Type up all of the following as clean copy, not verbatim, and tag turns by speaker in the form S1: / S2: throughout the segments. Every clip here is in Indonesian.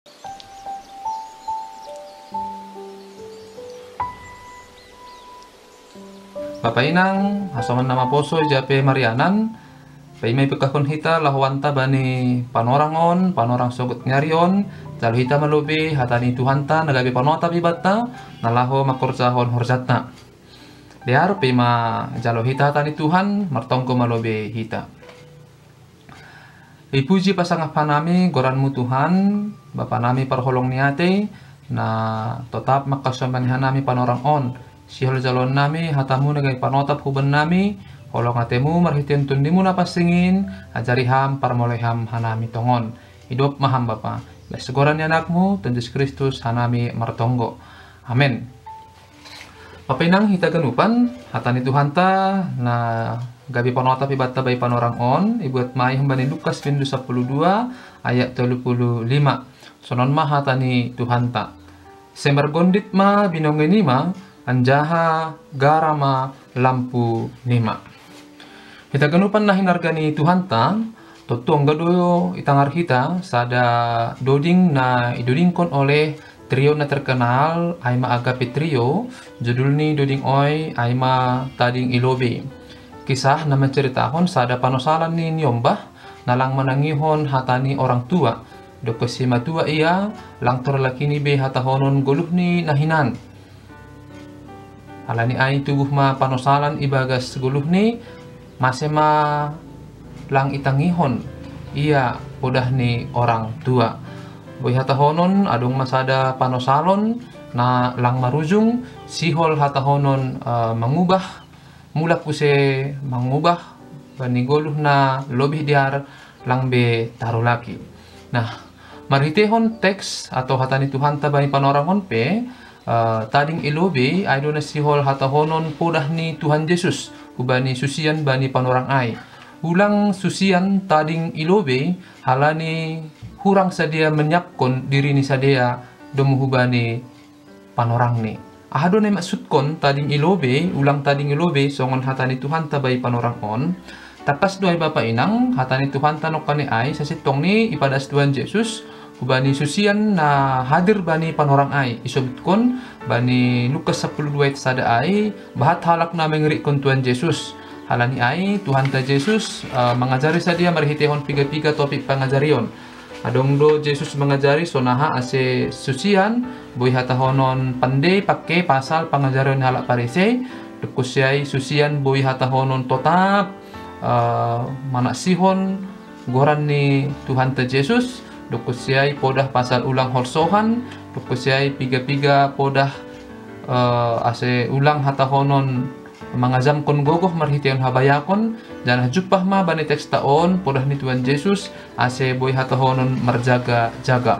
S1: Bapak inang, asoman nama poso jape Marianan, paimay pagkakon hita lahwanta bani panorangon, panorang sogot nyarion, jalo hita malubi hatani Tuhanta nagabi panota bibata, nalaho makorsahon horzatna. Diaro pima jalo hita hatani Tuhan, martongko malubi hita. Ipuji pasang apa nami goranmu Tuhan, Bapa nami parholong niate, na tetap makasambanihan nami panorang on. Sihol jalon nami hatamu nagai panotap huban nami, holong atemu marhitian tundimu napasingin, ajari ham parmoleham hanami tongon. Hidup maham Bapa. Besegoran anakmu, Tuhan Yesus Kristus hanami martonggo. Amin. Papinang hita ganupan, hatani Tuhanta na gabi panota pibata bay panorang on, ibuat mai hambani Lukas 12 ayat 35. Sonon ma hatani Tuhanta. Semergondit ma binongeni ma, anjaha garama lampu nima. Hita ganupan na hinargani Tuhanta, totong gadoyo itangar hita sada doding na idodingkon oleh trio na terkenal Aima Agape Trio, judul ni doding oi Aima Tading Ilobe. Kisah na menceritakan sada panosalan ni nyombah nalang menangihon hatani orang tua. Dokosima tua ia lang torlaki ni be hatahonon goluh ni nahinan. Alani ay tubuh ma panosalan ibagas guluh ni masema lang itangihon ia udah ni orang tua. Boy hatahonon adong masada panosalon na lang marujung sihol hatahonon mengubah mulak puse mengubah bani goluh na lebih diar lang be tarulaki. Nah, marhitehon teks atau hatani Tuhanta bani panorangon pe tading ilobe ay do na sihol hatahonon podah ni Tuhan Yesus hubani susian bani panorang ay. Ulang susian tading ilobe halani hurang sadia menyapkon diri ni sadia domuhubani panorang ni. Ahado na maksudkon tading ilobe, ulang tading ilobe songon hatani Tuhanta bay panorang on. Tapas doay Bapa inang hatani Tuhanta nokani ay sa sitong ni ipadas Tuhan Yesus hubani susian na hadir bani panorang ay. Isobitkon bani Lukas 12 sada ay bahat halak na mengerikon Tuhan Yesus. Halani ay Tuhanta Yesus mengajari sadia marhitehon piga-piga topik pangajarion. Adong do Yesus mengajari sonaha ase susian boy hatahonon pandai pakai pasal pangajaran halak parise dukusyai susian boy hatahonon totap manasihon goran ni Tuhanta Yesus dukusyai podah pasal ulang horsohan dukusyai piga-piga podah ase ulang hatahonon mangazam kon gogoh marhitian habayakon dan hajupah ma bani teks taon podah ni Tuhan Yesus ase boy hatahonon marjaga-jaga.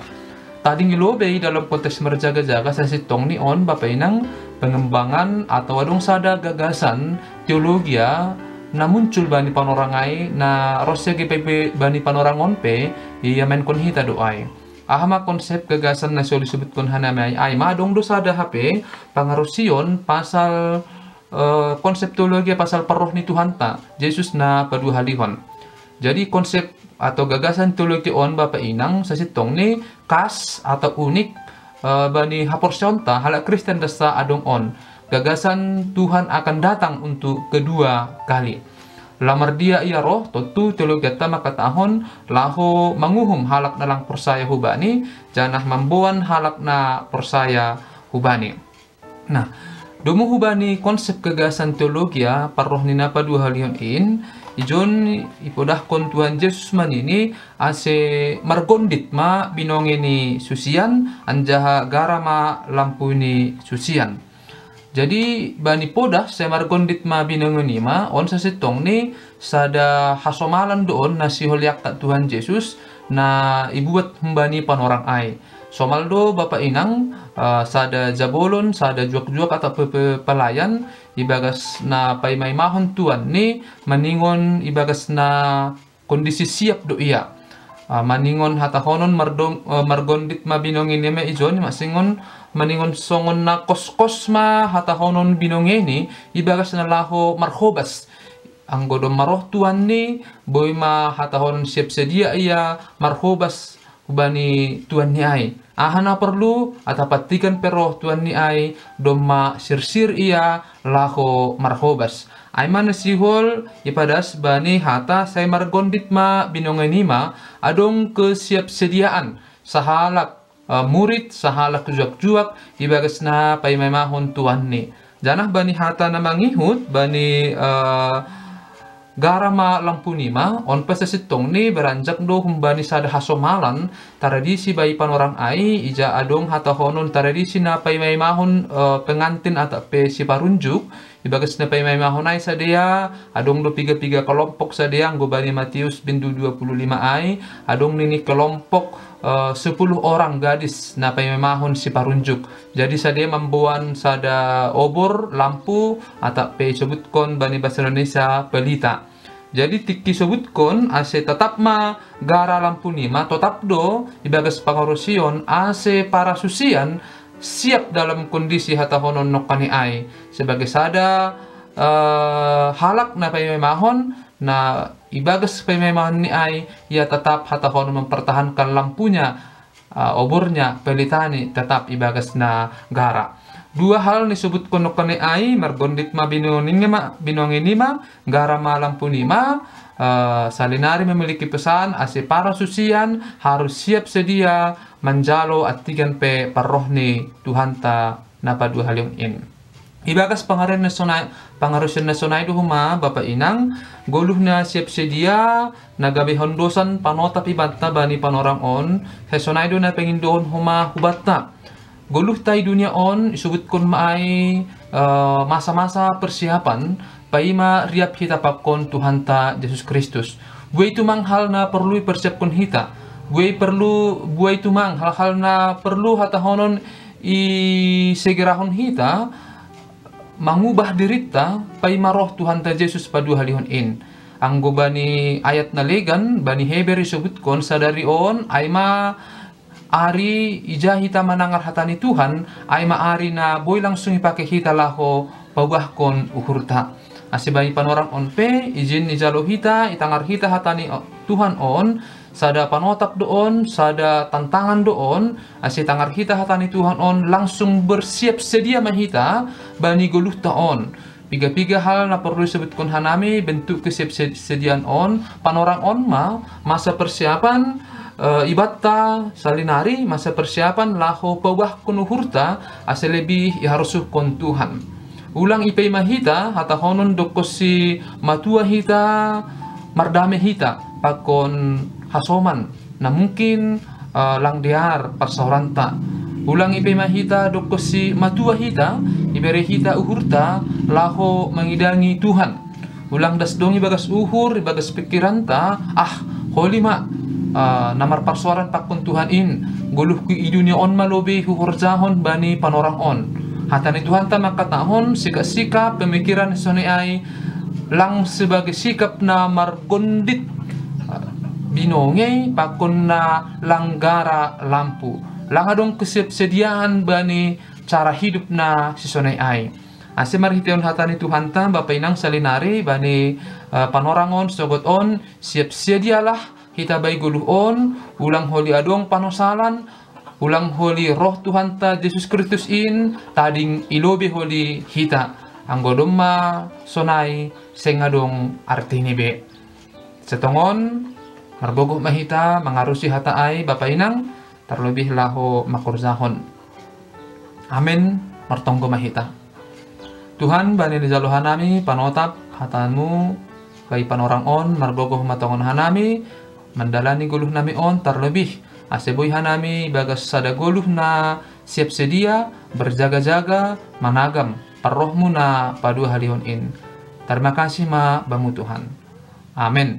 S1: Tading ilobe dalam konteks marjaga-jaga sa sitong ni on Bapa inang pengembangan atau adong sada gagasan teologia na muncul bani panorangai na rosya GPP bani panorangon pe iya men kon hita doay. Ahama konsep gagasan na soli sebut kon hanamay ay madong do sada HP pangarusion pasal konsep teologi pasal paroh ni Tuhanta Yesus na padu halihon. Jadi konsep atau gagasan teologi on Bapa inang sa sitong ni kas atau unik bani haporsyonta halak Kristen dasa adong on. Gagasan Tuhan akan datang untuk kedua kali. Lamar dia ia roh tentu teologi tama katahon laho manguhum halak na lang persaya hubani janah mambuan halak na persaya hubani. Nah, domo hubani konsep gagasan teologia paroh ni napa dua halion in ijon ipodah kon Tuhan Yesus manini ase margondit ma binonge ni susian anjaha garama lampu ni susian. Jadi bani podah se margondit ma binonge ni ma on sa sitong ni sada hasomalan doon na siholiak ta Tuhan Yesus na ibuat mbani panorang ay. Somaldo Bapa inang sada jabolon sada juak-juak atau pelayan ibagas na paimay mahon tuan ni maningon ibagas na kondisi siap do iya maningon hatahonon margondit mabinongin ni ijon masingon maningon songon na kos-kos ma hatahonon binongeni ibagas na laho marhobas anggodom maroh tuan ni boy ma hatahonon siap sedia iya marhobas hubani Tuhan ni ai. Ahana perlu atapatikan peroh Tuhan ni ai doma sirsir ia laho marhobas. Aiman sihol ipadas bani hata saya margondit ma binongenima adong kesiapsediaan sahalak murid sahalak juak-juak ibagas na paimamahon Tuhan ni. Janah bani hata na mangihut bani garama lampunima on pasasitong ni beranjak do humbani sada hasomalan tradisi bayi panorang ai ija adong hata honon tradisi na paimamahon pengantin atau pe si parunjuk ibagas na paimamahon ai sadea adong do piga-piga kelompok sadea anggo bani Matius bintu 25 ai adong nini kelompok 10 orang gadis na paimamahon si parunjuk. Jadi sadea membuan sada obor lampu atau pe sebutkan bani bahasa Indonesia pelita. Jadi tiki sebutkan ase tetap ma gara lampu nima tetap do ibagas pangarusion ase para susian siap dalam kondisi hata honon nokani ai sebagai sada halak na paimamahon na ibagas paimamahon ni ai ia tetap hata honon mempertahankan lampunya obornya pelitani tetap ibagas na gara. Dua hal disebut konokane ai margondit ma binonginima gara malam punima salinari memiliki pesan ase para susian harus siap sedia menjalo atigan pe parrohni Tuhanta napa dua hal yang in. Ibagas pangarusin nasional itu huma Bapak Inang goluhna siap sedia nagabi hondosan panota pibanta bani panorang on hesonai do na pengindohon huma hubatta. Goluh tai dunia on isubutkan maai masa-masa persiapan paima riap hita pakon Tuhanta Yesus Kristus. Gue itu mang hal na perlu persiapkan hita. Gue itu mang hal-hal na perlu hata honon i segerahon hita mangubah dirita paima roh Tuhanta Yesus padu halihon in. Anggo bani ayat na legan bani Heber isubutkan sadari on aima ari ija hita manangar hatani Tuhan ay maari na boy langsung ipake hita laho pawahkon uhurta asibay panorang on pe izin ijalo hita itangar hita hatani Tuhan on sada panotap doon sada tantangan doon asi tangar hita hatani Tuhan on langsung bersiap sedia mahita bani goluh taon piga-piga hal na perlu disebutkan hanami bentuk kesiapsediaan on panorang on masa persiapan ibatta salinari masa persiapan laho pawah kunuhurta ase lebih iharusukon Tuhan. Ulang ipay mahita hata honon dokosi matua hita mardame hita pakon hasoman na mungkin langdiar parsauranta. Ulang ipay mahita dokosi matua hita ibere hita uhurta laho mangidangi Tuhan. Ulang dasdongi bagas uhur bagas pikiranta holy ma namar parsoaran pakun Tuhan in guluh ku idunia on malobe huhorjahon bani panorang on hatani Tuhan ta makatahon sikap pemikiran sone ai lang sebagai sikap na margondit binonge pakun na langgara lampu lang adong kesediaan bani cara hidup na sisone ai ase marhiteon hatani Tuhan ta Bapak Inang salinari bani panorangon sogot on siap sedialah kita bayi guluh on ulang holi adong panosalan ulang holi roh Tuhan ta Yesus Kristus in tading ilobe holi hita anggodoma sonai sengadong artini be setongon marbogoh mahita mangarusi hata ai Bapak Inang terlebih laho makurzahon amin martonggo mahita Tuhan bani dijalo hanami panotap hatanmu bayi panorang on marbogoh matongon hanami mandalani guluh nami on terlebih aseboy hanami bagas sada guluh na siap sedia berjaga-jaga managam parrohmu na padu halihon in. Terima kasih ma bamu Tuhan. Amin.